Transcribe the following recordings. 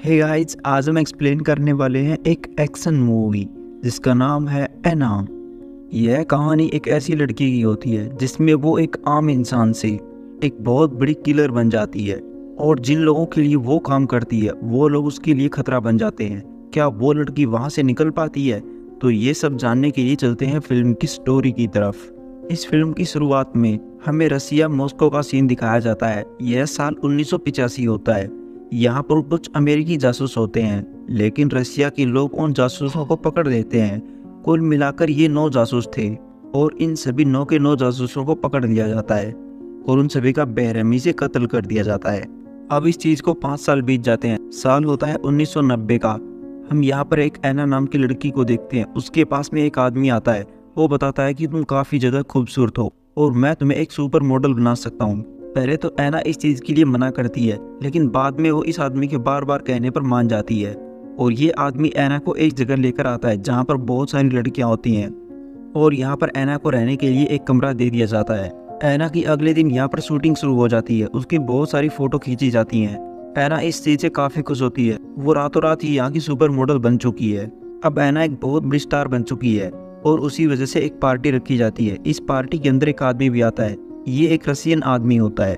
Hey guys, आज हम explain करने वाले हैं एक एक्शन मूवी जिसका नाम है एना। यह कहानी एक ऐसी लड़की की होती है जिसमें वो एक आम इंसान से एक बहुत बड़ी किलर बन जाती है और जिन लोगों के लिए वो काम करती है वो लोग उसके लिए खतरा बन जाते हैं। क्या वो लड़की वहाँ से निकल पाती है? तो ये सब जानने के लिए चलते हैं फिल्म की स्टोरी की तरफ। इस फिल्म की शुरुआत में हमें रसिया मॉस्को का सीन दिखाया जाता है। यह साल 1985 होता है। यहाँ पर कुछ अमेरिकी जासूस होते हैं, लेकिन रसिया के लोग उन जासूसों को पकड़ लेते हैं। कुल मिलाकर ये 9 जासूस थे और इन सभी 9 के 9 जासूसों को पकड़ लिया जाता है और उन सभी का बेरहमी से कत्ल कर दिया जाता है। अब इस चीज़ को 5 साल बीत जाते हैं। साल होता है 1990 का। हम यहाँ पर एक एना नाम की लड़की को देखते हैं। उसके पास में एक आदमी आता है। वो बताता है कि तुम काफ़ी ज़्यादा खूबसूरत हो और मैं तुम्हें एक सुपर मॉडल बना सकता हूँ। पहले तो एना इस चीज़ के लिए मना करती है, लेकिन बाद में वो इस आदमी के बार बार कहने पर मान जाती है और ये आदमी एना को एक जगह लेकर आता है जहाँ पर बहुत सारी लड़कियाँ होती हैं और यहाँ पर एना को रहने के लिए एक कमरा दे दिया जाता है। एना की अगले दिन यहाँ पर शूटिंग शुरू हो जाती है। उसकी बहुत सारी फ़ोटो खींची जाती हैं। एना इस चीज़ से काफ़ी खुश होती है। वो रातों रात ही यहाँ की सुपर मॉडल बन चुकी है। अब एना एक बहुत बड़ी स्टार बन चुकी है और उसी वजह से एक पार्टी रखी जाती है। इस पार्टी के अंदर एक आदमी भी आता है। ये एक रशियन आदमी होता है।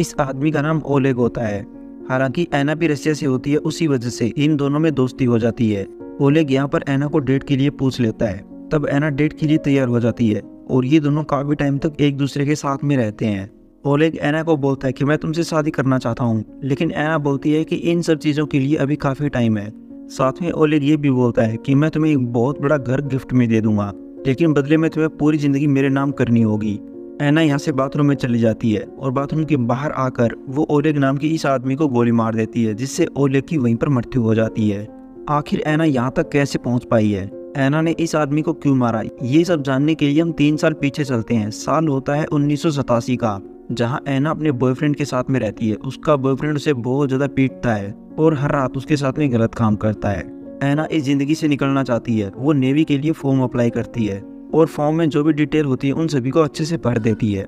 इस आदमी का नाम ओलेग होता है। हालांकि एना भी रशिया से होती है, उसी वजह से इन दोनों में दोस्ती हो जाती है। ओलेग यहाँ पर एना को डेट के लिए पूछ लेता है। तब एना डेट के लिए तैयार हो जाती है और ये दोनों काफ़ी टाइम तक एक दूसरे के साथ में रहते हैं। ओलेग एना को बोलता है कि मैं तुमसे शादी करना चाहता हूँ, लेकिन एना बोलती है कि इन सब चीज़ों के लिए अभी काफ़ी टाइम है। साथ में ओलेग ये भी बोलता है कि मैं तुम्हें एक बहुत बड़ा घर गिफ्ट में दे दूंगा, लेकिन बदले में तुम्हें पूरी ज़िंदगी मेरे नाम करनी होगी। एना यहाँ से बाथरूम में चली जाती है और बाथरूम के बाहर आकर वो ओलेग नाम की इस आदमी को गोली मार देती है, जिससे ओलेग की वहीं पर मृत्यु हो जाती है। आखिर एना यहाँ तक कैसे पहुँच पाई है? एना ने इस आदमी को क्यों मारा? ये सब जानने के लिए हम 3 साल पीछे चलते हैं। साल होता है 1987 का, जहाँ एना अपने बॉयफ्रेंड के साथ में रहती है। उसका बॉयफ्रेंड उसे बहुत ज़्यादा पीटता है और हर रात उसके साथ में गलत काम करता है। एना इस ज़िंदगी से निकलना चाहती है। वो नेवी के लिए फॉर्म अप्लाई करती है और फॉर्म में जो भी डिटेल होती है उन सभी को अच्छे से भर देती है।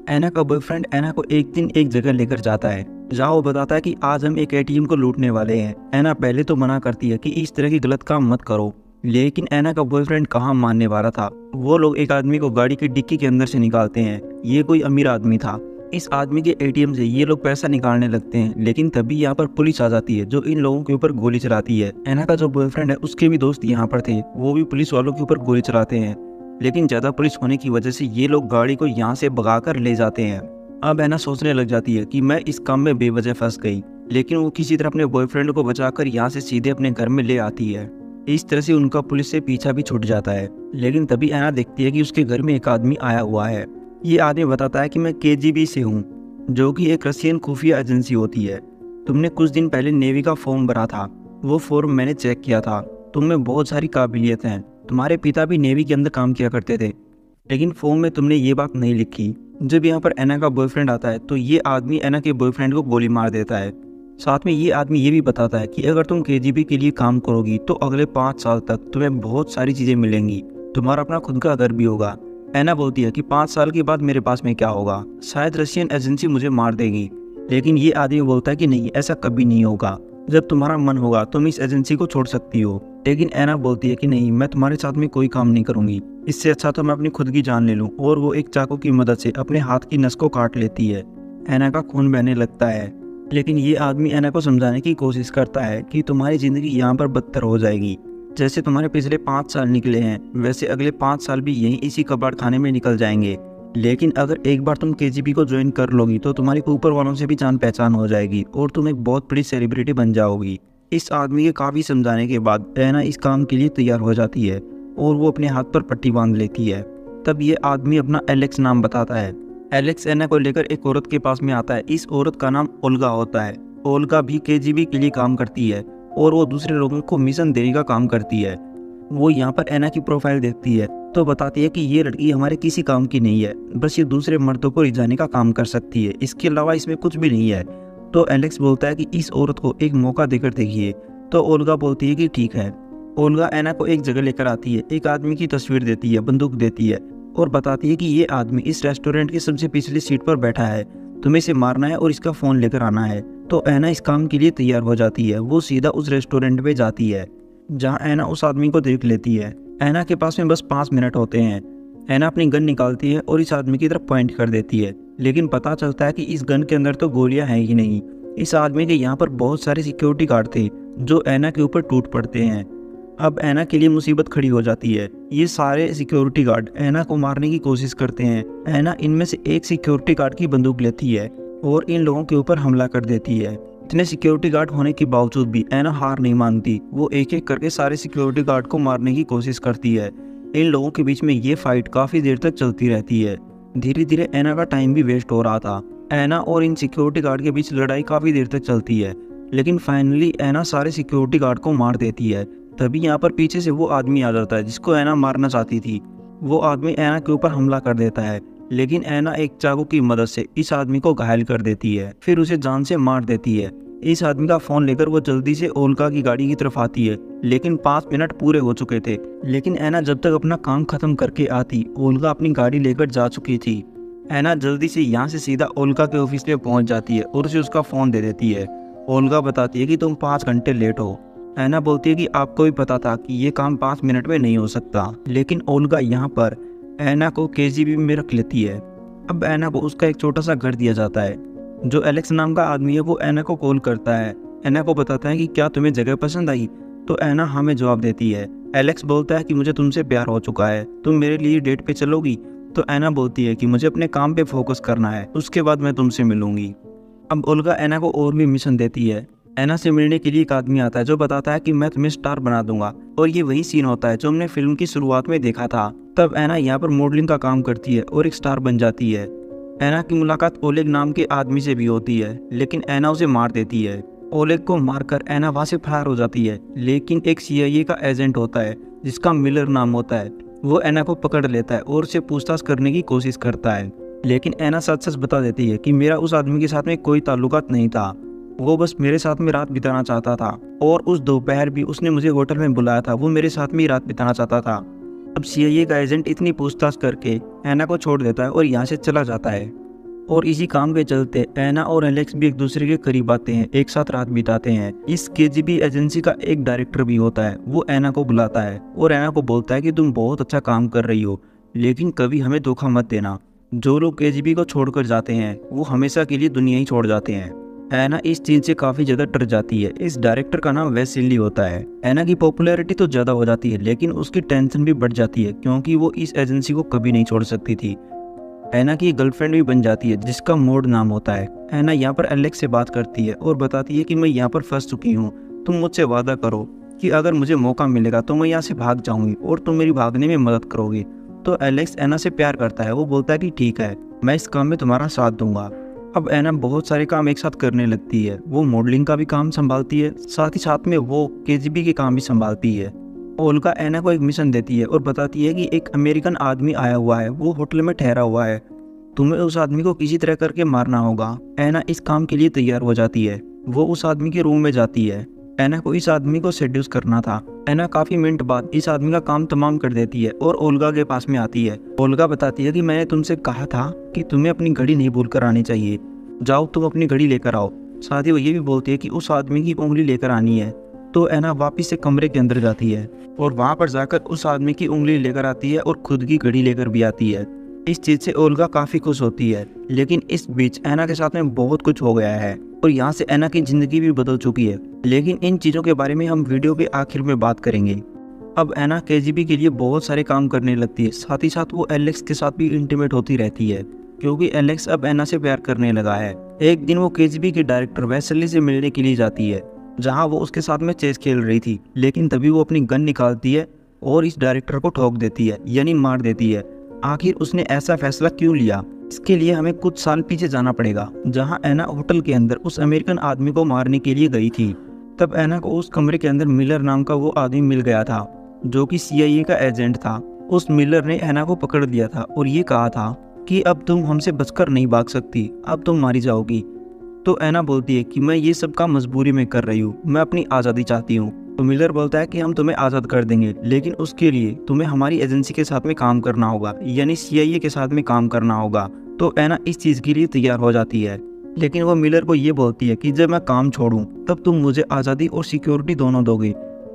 एना का बॉयफ्रेंड एना को एक दिन एक जगह लेकर जाता है जहाँ वो बताता है कि आज हम एक एटीएम को लूटने वाले हैं। एना पहले तो मना करती है कि इस तरह की गलत काम मत करो, लेकिन एना का बॉयफ्रेंड कहाँ मानने वाला था। वो लोग एक आदमी को गाड़ी की डिक्की के अंदर से निकालते हैं। ये कोई अमीर आदमी था। इस आदमी के एटीएम से ये लोग पैसा निकालने लगते हैं, लेकिन तभी यहाँ पर पुलिस आ जाती है जो इन लोगों के ऊपर गोली चलाती है। एना का जो बॉयफ्रेंड है उसके भी दोस्त यहाँ पर थे, वो भी पुलिस वालों के ऊपर गोली चलाते हैं, लेकिन ज़्यादा पुलिस होने की वजह से ये लोग गाड़ी को यहाँ से भगाकर ले जाते हैं। अब एना सोचने लग जाती है कि मैं इस काम में बेवजह फंस गई, लेकिन वो किसी तरह अपने बॉयफ्रेंड को बचाकर यहाँ से सीधे अपने घर में ले आती है। इस तरह से उनका पुलिस से पीछा भी छूट जाता है। लेकिन तभी एना देखती है कि उसके घर में एक आदमी आया हुआ है। ये आदमी बताता है कि मैं KGB से हूँ, जो कि एक रशियन खुफिया एजेंसी होती है। तुमने कुछ दिन पहले नेवी का फॉर्म भरा था, वो फॉर्म मैंने चेक किया था। तुम में बहुत सारी काबिलियत हैं। तुम्हारे पिता भी नेवी के अंदर काम किया करते थे, लेकिन फॉर्म में तुमने ये बात नहीं लिखी। जब यहाँ पर एना का बॉयफ्रेंड आता है तो ये आदमी एना के बॉयफ्रेंड को गोली मार देता है। साथ में ये आदमी ये भी बताता है कि अगर तुम KGB के लिए काम करोगी तो अगले 5 साल तक तुम्हें बहुत सारी चीज़ें मिलेंगी। तुम्हारा अपना खुद का घर भी होगा। एना बोलती है कि 5 साल के बाद मेरे पास में क्या होगा? शायद रशियन एजेंसी मुझे मार देगी। लेकिन ये आदमी बोलता है कि नहीं, ऐसा कभी नहीं होगा। जब तुम्हारा मन होगा तुम इस एजेंसी को छोड़ सकती हो। लेकिन एना बोलती है कि नहीं, मैं तुम्हारे साथ में कोई काम नहीं करूंगी। इससे अच्छा तो मैं अपनी खुद की जान ले लूं। और वो एक चाकू की मदद से अपने हाथ की नस को काट लेती है। एना का खून बहने लगता है, लेकिन ये आदमी एना को समझाने की कोशिश करता है कि तुम्हारी ज़िंदगी यहाँ पर बदतर हो जाएगी। जैसे तुम्हारे पिछले 5 साल निकले हैं, वैसे अगले 5 साल भी यहीं इसी कबाड़ खाने में निकल जाएंगे। लेकिन अगर एक बार तुम KGB को ज्वाइन कर लोगी तो तुम्हारी ऊपर वालों से भी जान पहचान हो जाएगी और तुम एक बहुत बड़ी सेलिब्रिटी बन जाओगी। इस आदमी के काफ़ी समझाने के बाद एना इस काम के लिए तैयार हो जाती है और वो अपने हाथ पर पट्टी बांध लेती है। तब ये आदमी अपना एलेक्स नाम बताता है। एलेक्स एना को लेकर एक औरत के पास में आता है। इस औरत का नाम ओल्गा होता है। ओल्गा भी KGB के लिए काम करती है और वो दूसरे लोगों को मिशन देने का काम करती है। वो यहाँ पर एना की प्रोफाइल देखती है तो बताती है कि ये लड़की हमारे किसी काम की नहीं है, बस ये दूसरे मर्दों को रिझाने का काम कर सकती है, इसके अलावा इसमें कुछ भी नहीं है। तो एलेक्स बोलता है कि इस औरत को एक मौका देकर देखिए। तो ओल्गा बोलती है कि ठीक है। ओल्गा एना को एक जगह लेकर आती है, एक आदमी की तस्वीर देती है, बंदूक देती है और बताती है कि ये आदमी इस रेस्टोरेंट की सबसे पिछली सीट पर बैठा है, तुम्हें इसे मारना है और इसका फ़ोन लेकर आना है। तो ऐना इस काम के लिए तैयार हो जाती है। वो सीधा उस रेस्टोरेंट पे जाती है जहाँ ऐना उस आदमी को देख लेती है। ऐना के पास में बस 5 मिनट होते हैं। ऐना अपनी गन निकालती है और इस आदमी की तरफ पॉइंट कर देती है, लेकिन पता चलता है कि इस गन के अंदर तो गोलियां हैं ही नहीं। इस आदमी के यहाँ पर बहुत सारे सिक्योरिटी गार्ड थे जो ऐना के ऊपर टूट पड़ते हैं। अब ऐना के लिए मुसीबत खड़ी हो जाती है। ये सारे सिक्योरिटी गार्ड ऐना को मारने की कोशिश करते हैं। ऐना इनमें से एक सिक्योरिटी गार्ड की बंदूक लेती है और इन लोगों के ऊपर हमला कर देती है। इतने सिक्योरिटी गार्ड होने के बावजूद भी ऐना हार नहीं मानती। वो एक एक करके सारे सिक्योरिटी गार्ड को मारने की कोशिश करती है। इन लोगों के बीच में ये फाइट काफ़ी देर तक चलती रहती है। धीरे धीरे ऐना का टाइम भी वेस्ट हो रहा था। ऐना और इन सिक्योरिटी गार्ड के बीच लड़ाई काफ़ी देर तक चलती है, लेकिन फाइनली ऐना सारे सिक्योरिटी गार्ड को मार देती है। तभी यहाँ पर पीछे से वो आदमी आ जाता है जिसको ऐना मारना चाहती थी। वो आदमी ऐना के ऊपर हमला कर देता है, लेकिन ऐना एक चाकू की मदद से इस आदमी को घायल कर देती है, फिर उसे जान से मार देती है। इस आदमी का फ़ोन लेकर वो जल्दी से ओल्गा की गाड़ी की तरफ आती है, लेकिन 5 मिनट पूरे हो चुके थे। लेकिन ऐना जब तक अपना काम खत्म करके आती, ओल्गा अपनी गाड़ी लेकर जा चुकी थी। ऐना जल्दी से यहाँ से सीधा ओल्गा के ऑफिस में पहुँच जाती है और उसे उसका फ़ोन दे देती है। ओल्गा बताती है कि तुम 5 घंटे लेट हो। ऐना बोलती है कि आपको भी पता था कि ये काम 5 मिनट में नहीं हो सकता, लेकिन ओल्गा यहाँ पर ऐना को केजीबी में रख लेती है। अब ऐना को उसका एक छोटा सा घर दिया जाता है। जो एलेक्स नाम का आदमी है वो ऐना को कॉल करता है। ऐना को बताता है कि क्या तुम्हें जगह पसंद आई, तो ऐना हमें जवाब देती है। एलेक्स बोलता है कि मुझे तुमसे प्यार हो चुका है, तुम मेरे लिए डेट पे चलोगी। तो ऐना बोलती है कि मुझे अपने काम पे फोकस करना है, उसके बाद मैं तुमसे मिलूंगी। अब ओल्गा ऐना को और भी मिशन देती है। ऐना से मिलने के लिए एक आदमी आता है जो बताता है कि मैं तुम्हें स्टार बना दूंगा, और ये वही सीन होता है जो हमने फिल्म की शुरुआत में देखा था। तब ऐना यहाँ पर मॉडलिंग का काम करती है और एक स्टार बन जाती है। ऐना की मुलाकात ओलेग नाम के आदमी से भी होती है, लेकिन ऐना उसे मार देती है। ओलेग को मारकर ऐना वहाँ से फरार हो जाती है, लेकिन एक CIA का एजेंट होता है जिसका मिलर नाम होता है। वो ऐना को पकड़ लेता है और उसे पूछताछ करने की कोशिश करता है, लेकिन ऐना सच सच बता देती है कि मेरा उस आदमी के साथ में कोई ताल्लुकात नहीं था, वो बस मेरे साथ में रात बिताना चाहता था, और उस दोपहर भी उसने मुझे होटल में बुलाया था, वो मेरे साथ में ही रात बिताना चाहता था। अब CIA का एजेंट इतनी पूछताछ करके ऐना को छोड़ देता है और यहाँ से चला जाता है। और इसी काम के चलते ऐना और एलेक्स भी एक दूसरे के करीब आते हैं, एक साथ रात बिताते हैं। इस KGB एजेंसी का एक डायरेक्टर भी होता है, वो ऐना को बुलाता है और ऐना को बोलता है कि तुम बहुत अच्छा काम कर रही हो, लेकिन कभी हमें धोखा मत देना। जो लोग KGB को छोड़कर जाते हैं वो हमेशा के लिए दुनिया ही छोड़ जाते हैं। ऐना इस चीज से काफी ज्यादा डर जाती है। इस डायरेक्टर का नाम वेसिली होता है। ऐना की पॉपुलैरिटी तो ज्यादा हो जाती है, लेकिन उसकी टेंशन भी बढ़ जाती है क्योंकि वो इस एजेंसी को कभी नहीं छोड़ सकती थी। ऐना की गर्लफ्रेंड भी बन जाती है जिसका मोड नाम होता है। ऐना यहाँ पर एलेक्स से बात करती है और बताती है कि मैं यहाँ पर फंस चुकी हूँ, तुम मुझसे वादा करो कि अगर मुझे मौका मिलेगा तो मैं यहाँ से भाग जाऊंगी और तुम मेरी भागने में मदद करोगे। तो एलेक्स ऐना से प्यार करता है। वो बोलता है कि ठीक है, मैं इस काम में तुम्हारा साथ दूंगा। अब ऐना बहुत सारे काम एक साथ करने लगती है। वो मॉडलिंग का भी काम संभालती है, साथ ही साथ में वो KGB के काम भी संभालती है। ओल्गा ऐना को एक मिशन देती है और बताती है कि एक अमेरिकन आदमी आया हुआ है, वो होटल में ठहरा हुआ है, तुम्हें उस आदमी को किसी तरह करके मारना होगा। ऐना इस काम के लिए तैयार हो जाती है। वो उस आदमी के रूम में जाती है। ऐना को इस आदमी को सेड्यूस करना था। ऐना काफी मिनट बाद इस आदमी का काम तमाम कर देती है और ओल्गा के पास में आती है। ओल्गा बताती है कि मैंने तुमसे कहा था कि तुम्हें अपनी घड़ी नहीं भूल कर आनी चाहिए, जाओ तुम अपनी घड़ी लेकर आओ। साथ ही वो ये भी बोलती है कि उस आदमी की उंगली लेकर आनी है। तो ऐना वापिस से कमरे के अंदर जाती है और वहाँ पर जाकर उस आदमी की उंगली लेकर आती है और खुद की घड़ी लेकर भी आती है। इस चीज से ओल्गा काफी खुश होती है, लेकिन इस बीच ऐना के साथ में बहुत कुछ हो गया है और यहाँ से ऐना की जिंदगी भी बदल चुकी है। लेकिन इन चीजों के बारे में हम वीडियो के आखिर में बात करेंगे। अब ऐना KGB के लिए बहुत सारे काम करने लगती है, साथ ही साथ वो एलेक्स के साथ भी इंटीमेट होती रहती है क्योंकि एलेक्स अब ऐना से प्यार करने लगा है। एक दिन वो KGB के डायरेक्टर वेसली से मिलने के लिए जाती है, जहाँ वो उसके साथ में चेस खेल रही थी, लेकिन तभी वो अपनी गन निकालती है और इस डायरेक्टर को ठोक देती है, यानी मार देती है। आखिर उसने ऐसा फैसला क्यों लिया, इसके लिए हमें कुछ साल पीछे जाना पड़ेगा, जहां ऐना होटल के अंदर उस अमेरिकन आदमी को मारने के लिए गई थी। तब ऐना को उस कमरे के अंदर मिलर नाम का वो आदमी मिल गया था जो कि CIA का एजेंट था। उस मिलर ने ऐना को पकड़ लिया था और ये कहा था कि अब तुम हमसे बचकर नहीं भाग सकती, अब तुम मारी जाओगी। तो ऐना बोलती है कि मैं ये सब काम मजबूरी में कर रही हूँ, मैं अपनी आज़ादी चाहती हूँ। तो मिलर बोलता है कि हम तुम्हें आज़ाद कर देंगे, लेकिन उसके लिए तुम्हें हमारी एजेंसी के साथ में काम करना होगा, यानी CIA के साथ में काम करना होगा। तो ऐना इस चीज़ के लिए तैयार हो जाती है। लेकिन वो मिलर को ये बोलती है कि जब मैं काम छोड़ूं तब तुम मुझे आज़ादी और सिक्योरिटी दोनों दोगे।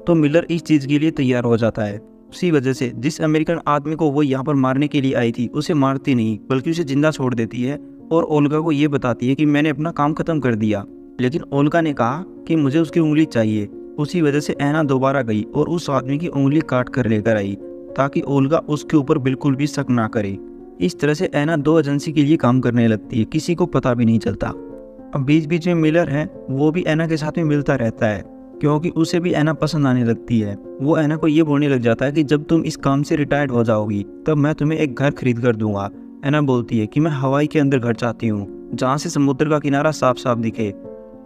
तो मिलर इस चीज़ के लिए तैयार हो जाता है। उसी वजह से जिस अमेरिकन आदमी को वो यहाँ पर मारने के लिए आई थी उसे मारती नहीं बल्कि उसे जिंदा छोड़ देती है और ओल्गा को ये बताती है कि मैंने अपना काम खत्म कर दिया। लेकिन ओल्गा ने कहा कि मुझे उसकी उंगली चाहिए। उसी वजह से ऐना दोबारा गई और उस आदमी की उंगली काट कर लेकर आई ताकि ओल्गा उसके ऊपर बिल्कुल भी शक ना करे। इस तरह से ऐना 2 एजेंसी के लिए काम करने लगती है, किसी को पता भी नहीं चलता। अब बीच बीच में मिलर है, वो भी ऐना के साथ में मिलता रहता है क्योंकि उसे भी ऐना पसंद आने लगती है। वो ऐना को ये बोलने लग जाता है कि जब तुम इस काम से रिटायर्ड हो जाओगी तब मैं तुम्हें एक घर खरीद कर दूंगा। ऐना बोलती है कि मैं हवाई के अंदर घर चाहती हूँ जहाँ से समुद्र का किनारा साफ साफ दिखे।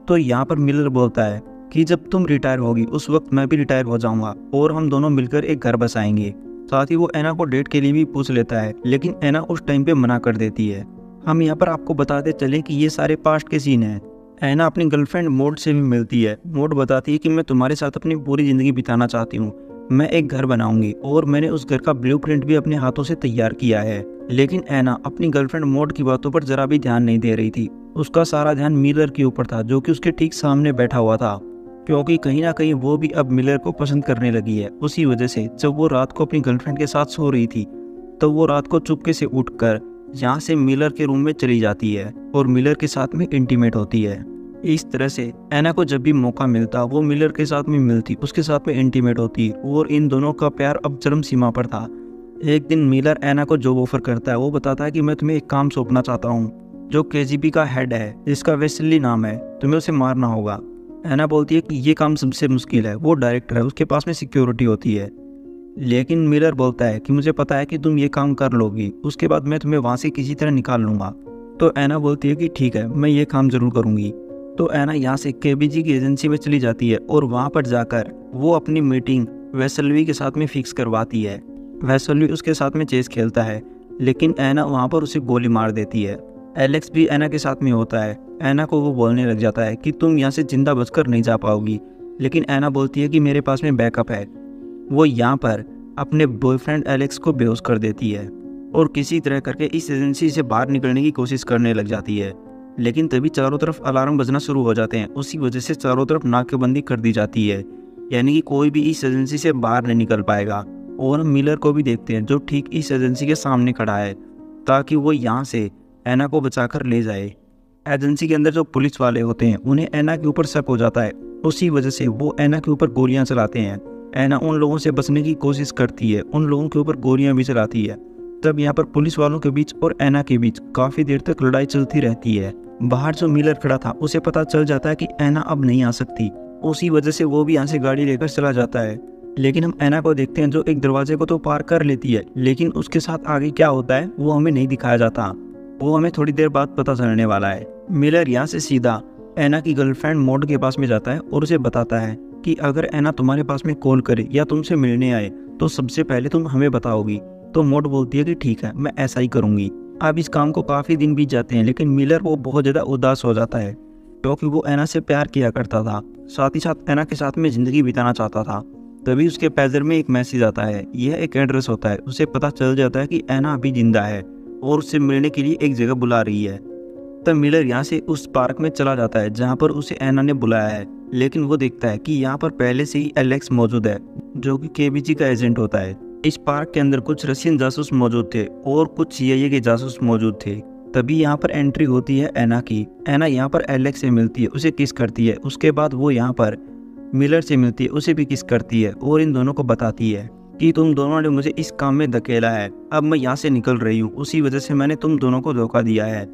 तो यहाँ पर मिलर बोलता है कि जब तुम रिटायर होगी उस वक्त मैं भी रिटायर हो जाऊंगा और हम दोनों मिलकर एक घर बसाएंगे। साथ ही वो ऐना को डेट के लिए भी पूछ लेता है, लेकिन ऐना उस टाइम पे मना कर देती है। हम यहाँ पर आपको बताते चले कि ये सारे पास्ट के सीन हैं। ऐना अपनी गर्लफ्रेंड मोड से भी मिलती है। मोड बताती है कि मैं तुम्हारे साथ अपनी पूरी ज़िंदगी बिताना चाहती हूँ, मैं एक घर बनाऊंगी और मैंने उस घर का ब्लूप्रिंट भी अपने हाथों से तैयार किया है। लेकिन ऐना अपनी गर्लफ्रेंड मोड की बातों पर जरा भी ध्यान नहीं दे रही थी। उसका सारा ध्यान मिलर के ऊपर था जो कि उसके ठीक सामने बैठा हुआ था, क्योंकि कहीं ना कहीं वो भी अब मिलर को पसंद करने लगी है। उसी वजह से जब वो रात को अपनी गर्लफ्रेंड के साथ सो रही थी तो वो रात को चुपके से उठकर यहाँ से मिलर के रूम में चली जाती है और मिलर के साथ में इंटीमेट होती है। इस तरह से ऐना को जब भी मौका मिलता वो मिलर के साथ में मिलती, उसके साथ में इंटीमेट होती और इन दोनों का प्यार अब चरम सीमा पर था। एक दिन मिलर ऐना को जॉब ऑफर करता है। वो बताता है कि मैं तुम्हें एक काम सौंपना चाहता हूँ जो केजीबी का हेड है जिसका वेस्ली नाम है, तुम्हें उसे मारना होगा। ऐना बोलती है कि ये काम सबसे मुश्किल है, वो डायरेक्टर है, उसके पास में सिक्योरिटी होती है। लेकिन मिलर बोलता है कि मुझे पता है कि तुम ये काम कर लोगी, उसके बाद मैं तुम्हें वहाँ से किसी तरह निकाल लूँगा। तो ऐना बोलती है कि ठीक है, मैं ये काम ज़रूर करूँगी। तो ऐना यहाँ से केबीजी की एजेंसी में चली जाती है और वहाँ पर जाकर वो अपनी मीटिंग वेसलवी के साथ में फिक्स करवाती है। वेसलवी उसके साथ में चेस खेलता है, लेकिन ऐना वहाँ पर उसे गोली मार देती है। एलेक्स भी ऐना के साथ में होता है। ऐना को वो बोलने लग जाता है कि तुम यहाँ से जिंदा बचकर नहीं जा पाओगी, लेकिन ऐना बोलती है कि मेरे पास में बैकअप है। वो यहाँ पर अपने बॉयफ्रेंड एलेक्स को बेहोश कर देती है और किसी तरह करके इस एजेंसी से बाहर निकलने की कोशिश करने लग जाती है। लेकिन तभी चारों तरफ अलार्म बजना शुरू हो जाते हैं। उसी वजह से चारों तरफ नाकेबंदी कर दी जाती है, यानी कि कोई भी इस एजेंसी से बाहर नहीं निकल पाएगा। और हम मिलर को भी देखते हैं जो ठीक इस एजेंसी के सामने खड़ा है ताकि वो यहाँ से ऐना को बचाकर ले जाए। एजेंसी के अंदर जो पुलिस वाले होते हैं उन्हें ऐना के ऊपर शक हो जाता है, उसी वजह से वो ऐना के ऊपर गोलियां चलाते हैं। ऐना उन लोगों से बचने की कोशिश करती है, उन लोगों के ऊपर गोलियां भी चलाती है। तब यहाँ पर पुलिस वालों के बीच और ऐना के बीच काफ़ी देर तक लड़ाई चलती रहती है। बाहर जो मिलर खड़ा था उसे पता चल जाता है कि ऐना अब नहीं आ सकती, उसी वजह से वो भी यहाँ से गाड़ी लेकर चला जाता है। लेकिन हम ऐना को देखते हैं जो एक दरवाजे को तो पार कर लेती है, लेकिन उसके साथ आगे क्या होता है वो हमें नहीं दिखाया जाता, वो हमें थोड़ी देर बाद पता चलने वाला है। मिलर यहाँ से सीधा ऐना की गर्लफ्रेंड मोड के पास में जाता है और उसे बताता है कि अगर ऐना तुम्हारे पास में कॉल करे या तुमसे मिलने आए तो सबसे पहले तुम हमें बताओगी। तो मोड बोलती है कि ठीक है, मैं ऐसा ही करूँगी। अब इस काम को काफ़ी दिन बीत जाते हैं, लेकिन मिलर वो बहुत ज़्यादा उदास हो जाता है क्योंकि वो ऐना से प्यार किया करता था, साथ ही साथ ऐना के साथ में ज़िंदगी बिताना चाहता था। तभी उसके पेजर में एक मैसेज आता है, यह एक एड्रेस होता है। उसे पता चल जाता है कि ऐना अभी जिंदा है और उससे मिलने के लिए एक जगह बुला रही है। तब मिलर यहाँ से उस पार्क में चला जाता है जहाँ पर उसे ऐना ने बुलाया है, लेकिन वो देखता है कि यहाँ पर पहले से ही एलेक्स मौजूद है जो कि केबीजी का एजेंट होता है। इस पार्क के अंदर कुछ रशियन जासूस मौजूद थे और कुछ सीआईए के जासूस मौजूद थे। तभी यहाँ पर एंट्री होती है ऐना की। ऐना यहाँ पर एलेक्स से मिलती है, उसे किस करती है। उसके बाद वो यहाँ पर मिलर से मिलती है, उसे भी किस करती है और इन दोनों को बताती है कि तुम दोनों ने मुझे इस काम में धकेला है, अब मैं यहाँ से निकल रही हूँ, उसी वजह से मैंने तुम दोनों को धोखा दिया है।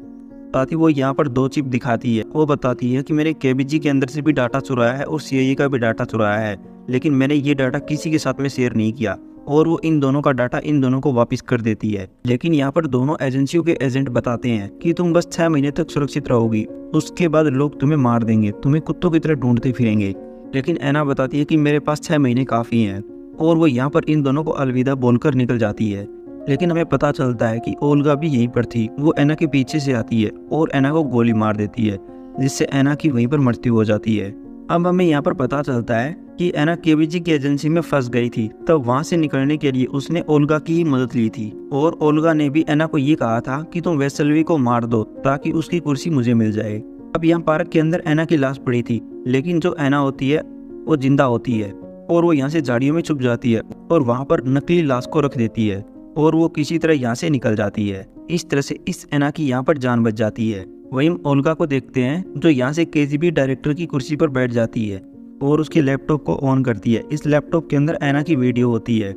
साथ ही वो यहाँ पर 2 चिप दिखाती है। वो बताती है कि मैंने केबीजी के अंदर से भी डाटा चुराया है और सीआईए का भी डाटा चुराया है, लेकिन मैंने ये डाटा किसी के साथ में शेयर नहीं किया और वो इन दोनों का डाटा इन दोनों को वापस कर देती है। लेकिन यहाँ पर दोनों एजेंसियों के एजेंट बताते हैं कि तुम बस 6 महीने तक सुरक्षित रहोगी, उसके बाद लोग तुम्हें मार देंगे, तुम्हें कुत्तों की तरह ढूंढते फिरेंगे। लेकिन ऐना बताती है कि मेरे पास 6 महीने काफ़ी हैं और वो यहाँ पर इन दोनों को अलविदा बोलकर निकल जाती है। लेकिन हमें पता चलता है कि ओल्गा भी यहीं पर थी। वो ऐना के पीछे से आती है और ऐना को गोली मार देती है, जिससे ऐना की वहीं पर मृत्यु हो जाती है। अब हमें यहाँ पर पता चलता है कि एना केबीजी की एजेंसी में फंस गई थी, तब वहाँ से निकलने के लिए उसने ओल्गा की ही मदद ली थी और ओल्गा ने भी एना को ये कहा था कि तुम वेसेल्वी को मार दो ताकि उसकी कुर्सी मुझे मिल जाए। अब यहाँ पार्क के अंदर एना की लाश पड़ी थी, लेकिन जो एना होती है वो जिंदा होती है और वो यहाँ से झाड़ियों में छुप जाती है और वहाँ पर नकली लाश को रख देती है और वो किसी तरह यहाँ से निकल जाती है। इस तरह से इस एना की यहाँ पर जान बच जाती है। वहीं हम ओल्गा को देखते हैं जो यहाँ से केजीबी डायरेक्टर की कुर्सी पर बैठ जाती है और उसके लैपटॉप को ऑन करती है। इस लैपटॉप के अंदर एना की वीडियो होती है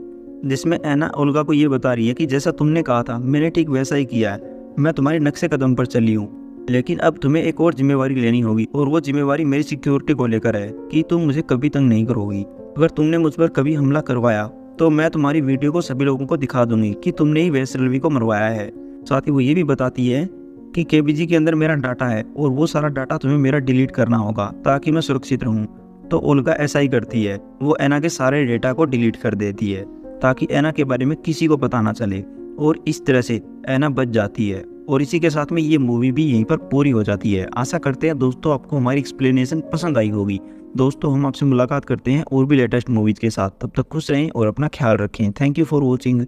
जिसमें एना ओल्गा को ये बता रही है कि जैसा तुमने कहा था मैंने ठीक वैसा ही किया है, मैं तुम्हारे नक्शे कदम पर चली हूँ, लेकिन अब तुम्हें एक और जिम्मेवारी लेनी होगी और वो जिम्मेवारी मेरी सिक्योरिटी को लेकर है कि तुम मुझे कभी तंग नहीं करोगी। अगर तुमने मुझ पर कभी हमला करवाया तो मैं तुम्हारी वीडियो को सभी लोगों को दिखा दूंगी कि तुमने ही वेसेल्वी को मरवाया है। साथ ही वो ये भी बताती है कि केबीजी के अंदर मेरा डाटा है और वो सारा डाटा तुम्हें मेरा डिलीट करना होगा ताकि मैं सुरक्षित रहूं। तो ओल्गा ऐसा ही करती है, वो एना के सारे डेटा को डिलीट कर देती है ताकि एना के बारे में किसी को पता ना चले और इस तरह से एना बच जाती है। और इसी के साथ में ये मूवी भी यहीं पर पूरी हो जाती है। आशा करते हैं दोस्तों आपको हमारी एक्सप्लेनेशन पसंद आई होगी। दोस्तों हम आपसे मुलाकात करते हैं और भी लेटेस्ट मूवीज के साथ। तब तक खुश रहें और अपना ख्याल रखें। Thank you for watching.